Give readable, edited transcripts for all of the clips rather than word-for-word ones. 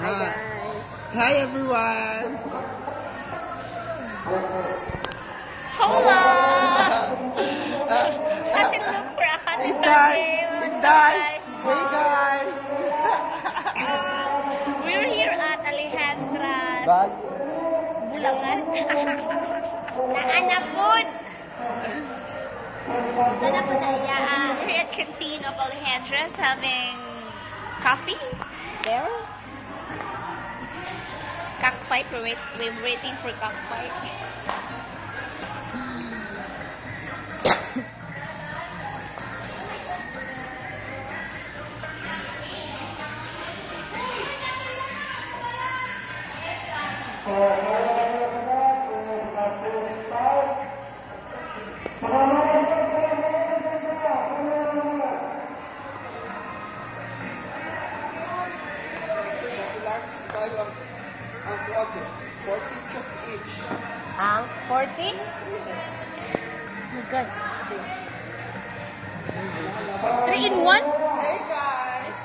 Hi guys. Hi everyone. Hola. Atin look for a cat is Hey guys. We're here at Alejandra's Bye. Bulangan. Naanapod. We're at Canteen of Alejandra's having coffee. There. Cockfight. We're waiting for cockfight. Ang 40 pesos each. Ang 40? Oh my God. 3 in 1? Hey guys.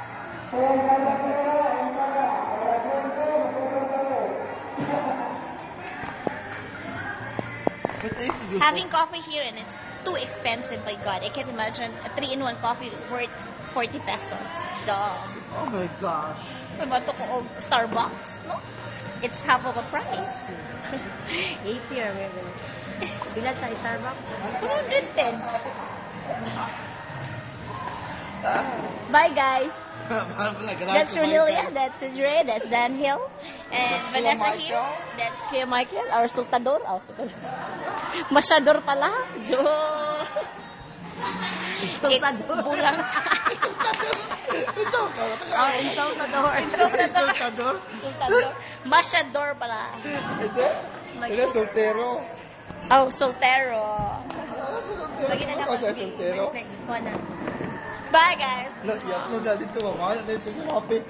Having coffee here and it's too expensive, my God. I can't imagine a 3-in-1 coffee worth 40 pesos. Duh. Oh my gosh. May bato ko og Starbucks, no? It's half of a price. 80 or maybe. Bila sa Starbucks? 110. Bye, guys. That's Ronelia, that's Dre, that's Dan Hill, and Vanessa here. That's Kuya Michael, our sultador. Masyador pala. Jo. Sultador. Bulang. Oh, Sultador. Masyador pala. Hindi, soltero. Oh, soltero. Soltero. Bye, guys. Dito, mama. Dito yung coffee.